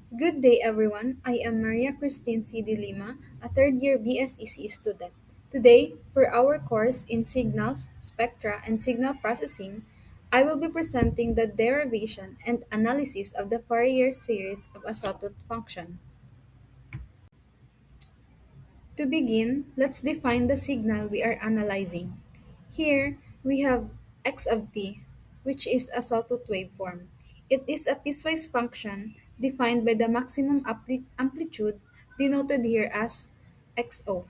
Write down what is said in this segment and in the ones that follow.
Good day, everyone. I am Maria Christine C. De Lima, a third-year BSEC student. Today, for our course in Signals, Spectra, and Signal Processing, I will be presenting the derivation and analysis of the Fourier series of a sawtooth function. To begin, let's define the signal we are analyzing. Here, we have x of t, which is a sawtooth waveform. It is a piecewise function defined by the maximum amplitude, denoted here as xo.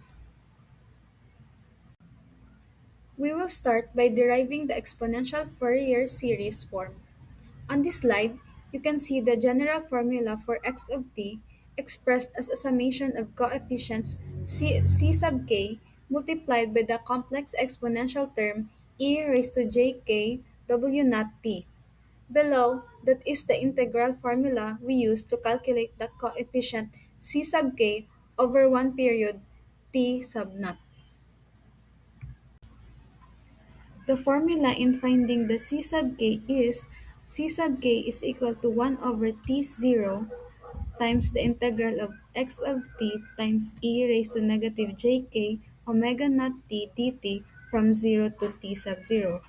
We will start by deriving the exponential Fourier series form. On this slide, you can see the general formula for x of t expressed as a summation of coefficients c sub k multiplied by the complex exponential term e raised to jk w naught t. Below, that is the integral formula we use to calculate the coefficient c sub k over one period t sub naught. The formula in finding the c sub k is c sub k is equal to 1 over t0 times the integral of x of t times e raised to negative jk omega naught t dt from 0 to t sub 0.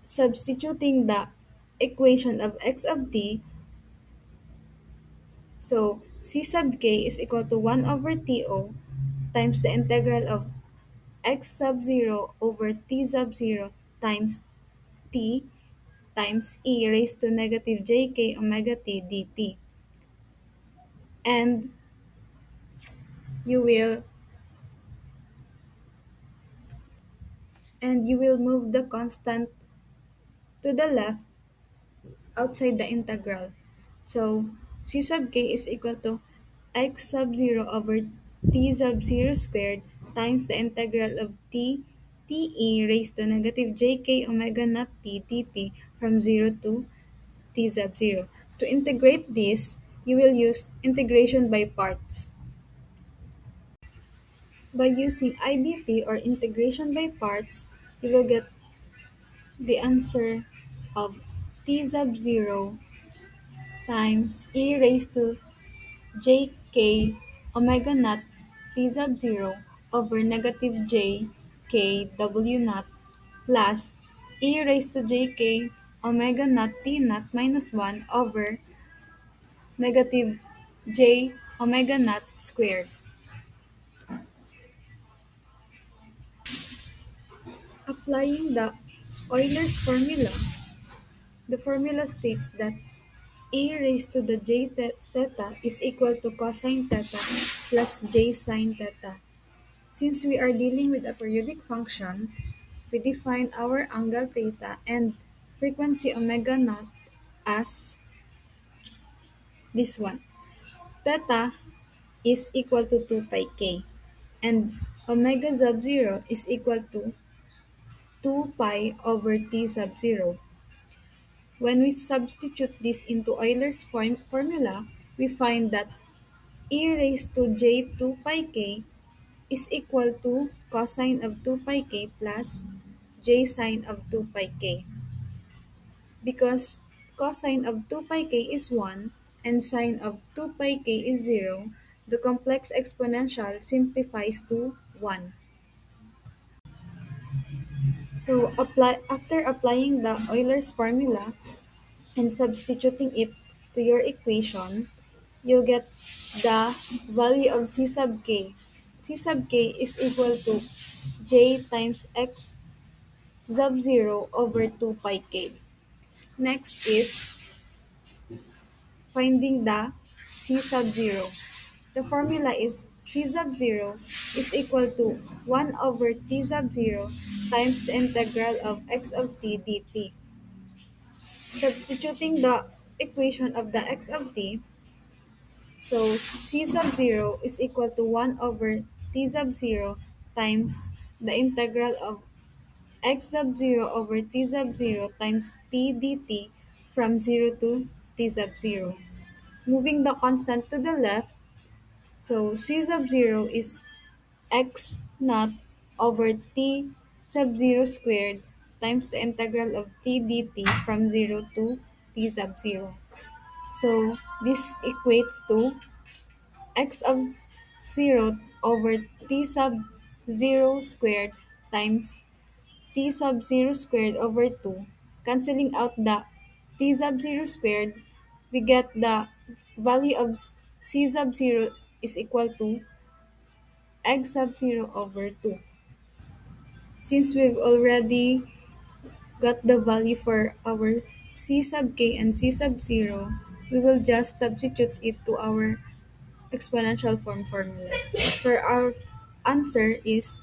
Substituting the equation of x of t, so c sub k is equal to 1 over to times the integral of x sub 0 over t sub 0 times t times e raised to negative jk omega t dt. And you will you will move the constant to the left outside the integral. So c sub k is equal to x sub 0 over t sub 0 squared times the integral of te raised to negative jk omega naught t dt from 0 to t sub 0. To integrate this, you will use integration by parts. By using IBP or integration by parts, you will get the answer of t sub 0 times e raised to jk omega naught t sub 0 over negative j k w naught plus e raised to jk omega naught t naught minus 1 over negative j omega naught squared. Applying the Euler's formula, the formula states that e raised to the j theta is equal to cosine theta plus j sine theta. Since we are dealing with a periodic function, we define our angle theta and frequency omega naught as this one. Theta is equal to 2 pi k and omega sub 0 is equal to 2 pi over t sub 0. When we substitute this into Euler's formula, we find that e raised to j 2 pi k is equal to cosine of 2 pi k plus j sine of 2 pi k. Because cosine of 2 pi k is 1 and sine of 2 pi k is 0, the complex exponential simplifies to 1. So after applying the Euler's formula and substituting it to your equation, you'll get the value of c sub k. C sub k is equal to j times x sub 0 over 2 pi k. Next is finding the c sub 0. The formula is c sub 0 is equal to 1 over t sub 0 times the integral of x of t dt. Substituting the equation of the x of t, so c sub 0 is equal to 1 over t sub 0 times the integral of x sub 0 over t sub 0 times t dt from 0 to t sub 0. Moving the constant to the left, so c sub 0 is x naught over t sub 0 squared times the integral of t dt from 0 to t sub 0. So this equates to x of 0 over t sub 0 squared times t sub 0 squared over 2. Canceling out the t sub 0 squared, we get the value of c sub 0 is equal to x sub 0 over 2. Since we've already got the value for our c sub k and c sub 0, we will just substitute it to our exponential form formula. So our answer is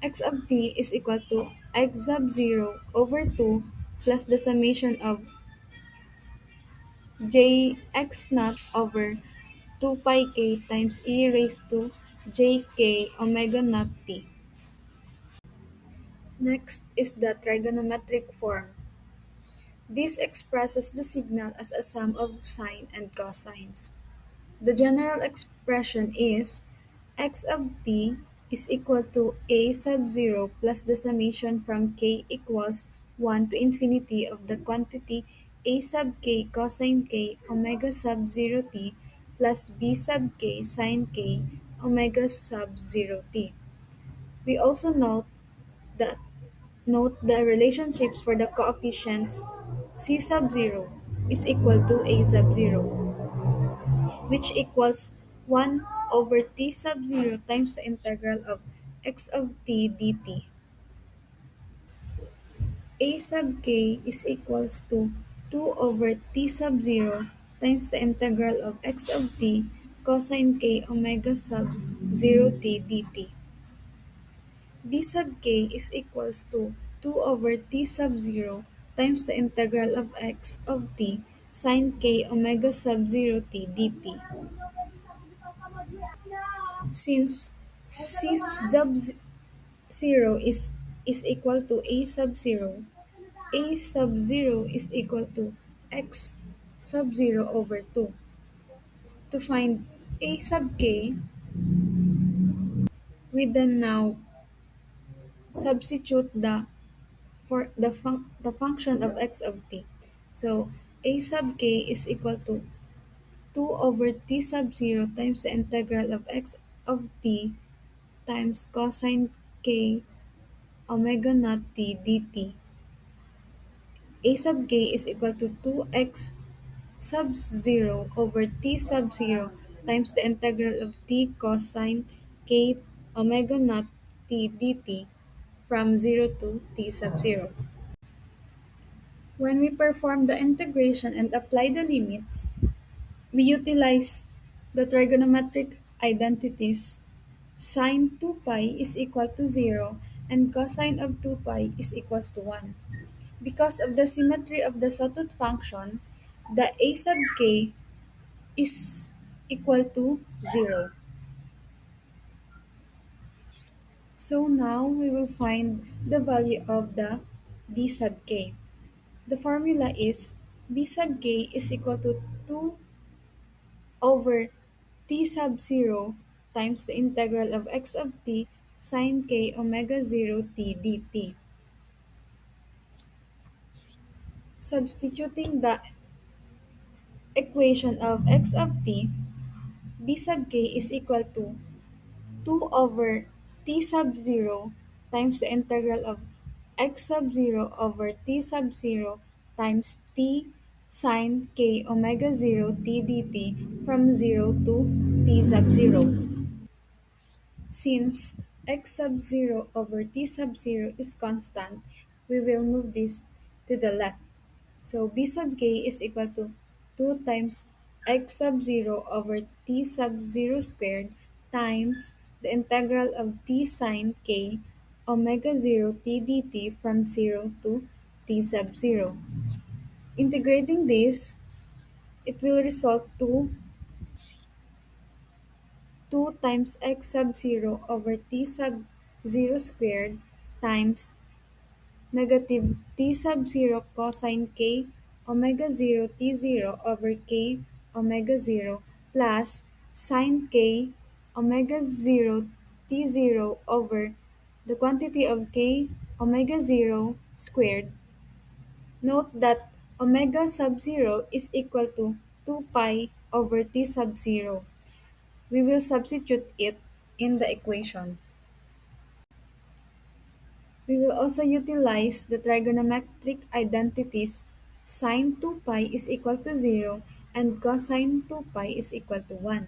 x of t is equal to x sub 0 over 2 plus the summation of j x naught over 2 pi k times e raised to j k omega naught t. Next is the trigonometric form. This expresses the signal as a sum of sine and cosines. The general expression is x of t is equal to a sub 0 plus the summation from k equals 1 to infinity of the quantity a sub k cosine k omega sub 0 t plus b sub k sine k omega sub 0 t. We also that note the relationships for the coefficients c sub 0 is equal to a sub 0, which equals 1 over t sub 0 times the integral of x of t dt. A sub k is equals to 2 over t sub 0 times the integral of x of t cosine k omega sub 0 t dt. B sub k is equals to 2 over t sub 0 times the integral of x of t sine k omega sub 0 t dt. Since c sub 0 is equal to a sub 0, a sub 0 is equal to x sub 0 over 2. To find a sub k, we then now substitute the function of x of t. So a sub k is equal to 2 over t sub 0 times the integral of x of t times cosine k omega naught t dt. A sub k is equal to 2x sub 0 over t sub 0 times the integral of t cosine k omega naught t dt from 0 to t sub 0. When we perform the integration and apply the limits, we utilize the trigonometric identities sine 2 pi is equal to 0 and cosine of 2 pi is equals to 1. Because of the symmetry of the Sawtooth function, the a sub k is equal to 0. So now we will find the value of the b sub k. The formula is b sub k is equal to 2 over t sub 0 times the integral of x of t sine k omega 0 t dt. Substituting the equation of x of t, b sub k is equal to 2 over t sub 0 times the integral of x sub 0 over t sub 0 times t sine k omega 0 t dt from 0 to t sub 0. Since x sub 0 over t sub 0 is constant, we will move this to the left. So b sub k is equal to 2 times x sub 0 over t sub 0 squared times the integral of t sine k omega 0 t dt from 0 to t sub 0. Integrating this, it will result to 2 times x sub 0 over t sub 0 squared times negative t sub 0 cosine k omega 0 t 0 over k omega 0 plus sine k omega 0 t 0 over the quantity of k omega 0 squared. Note that omega sub 0 is equal to 2 pi over t sub 0. We will substitute it in the equation. We will also utilize the trigonometric identities sine 2 pi is equal to 0 and cosine 2 pi is equal to 1.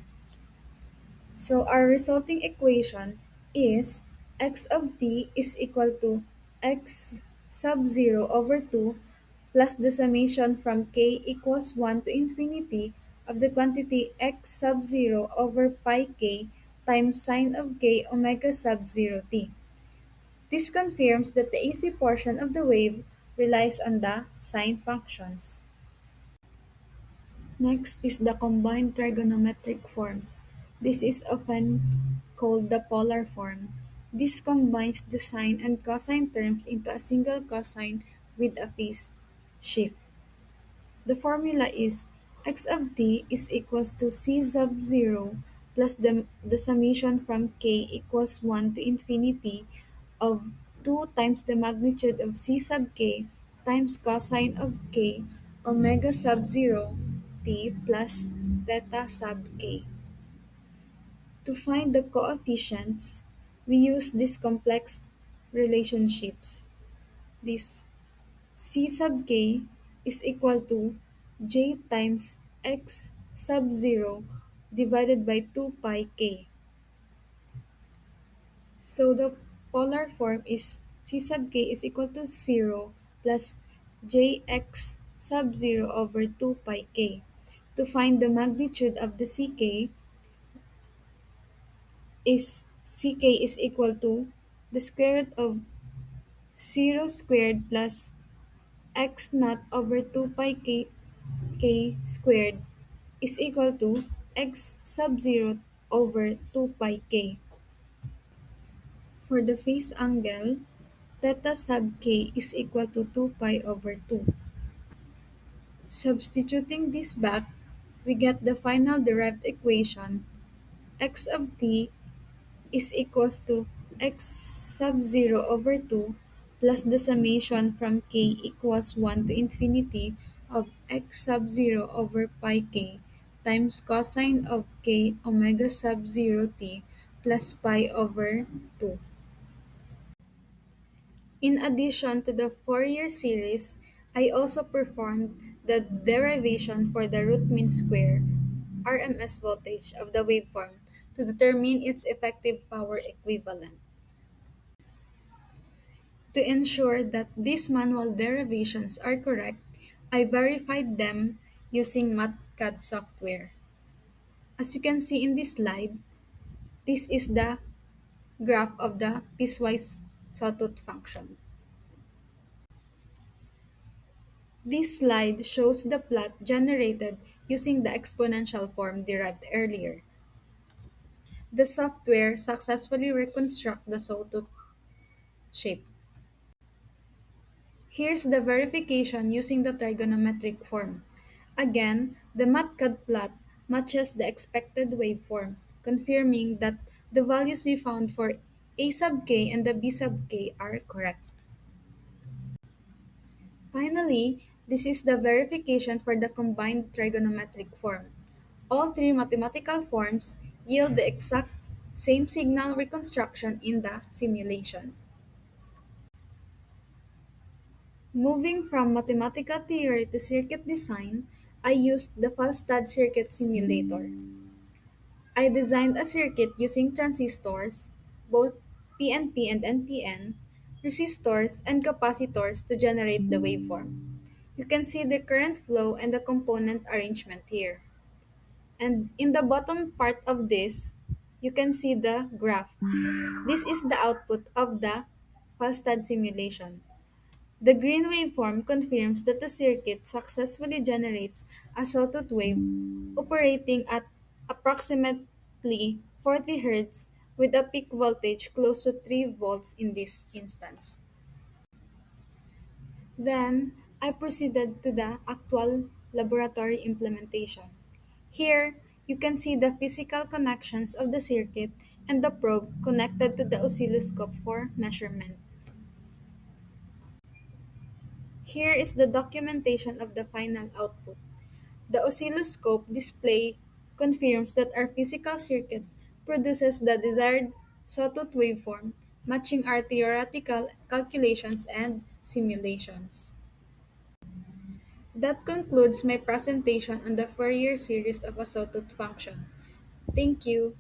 So our resulting equation is x of t is equal to x sub 0 over 2 plus the summation from k equals 1 to infinity of the quantity x sub 0 over pi k times sine of k omega sub 0 t. This confirms that the AC portion of the wave relies on the sine functions. Next is the combined trigonometric form. This is often called the polar form. This combines the sine and cosine terms into a single cosine with a phase shift. The formula is x of t is equals to c sub 0 plus the summation from k equals 1 to infinity of 2 times the magnitude of c sub k times cosine of k omega sub 0 t plus theta sub k. To find the coefficients, we use these complex relationships. This c sub k is equal to j times x sub 0 divided by 2 pi k. So the polar form is c sub k is equal to 0 plus jx sub 0 over 2 pi k. To find the magnitude of the ck is equal to the square root of 0 squared plus x naught over 2 pi k squared is equal to x sub 0 over 2 pi k. For the phase angle, theta sub k is equal to 2 pi over 2. Substituting this back, we get the final derived equation x of t is equals to x sub 0 over 2 plus the summation from k equals 1 to infinity of x sub 0 over pi k times cosine of k omega sub 0 t plus pi over 2. In addition to the Fourier series, I also performed the derivation for the root mean square RMS voltage of the waveform to determine its effective power equivalent. To ensure that these manual derivations are correct, I verified them using Mathcad software. As you can see in this slide, this is the graph of the piecewise sawtooth function. This slide shows the plot generated using the exponential form derived earlier. The software successfully reconstructs the sawtooth shape. Here's the verification using the trigonometric form. Again, the Mathcad plot matches the expected waveform, confirming that the values we found for a sub k and the b sub k are correct. Finally, this is the verification for the combined trigonometric form. All three mathematical forms yield the exact same signal reconstruction in the simulation. Moving from mathematical theory to circuit design, I used the Falstad circuit simulator. I designed a circuit using transistors, both PNP and NPN, resistors, and capacitors to generate the waveform. You can see the current flow and the component arrangement here. And in the bottom part of this, you can see the graph. This is the output of the Falstad simulation. The green waveform confirms that the circuit successfully generates a sawtooth wave operating at approximately 40 Hz with a peak voltage close to 3 volts in this instance. Then, I proceeded to the actual laboratory implementation. Here, you can see the physical connections of the circuit and the probe connected to the oscilloscope for measurement. Here is the documentation of the final output. The oscilloscope display confirms that our physical circuit produces the desired Sawtooth waveform, matching our theoretical calculations and simulations. That concludes my presentation on the Fourier series of a Sawtooth function. Thank you.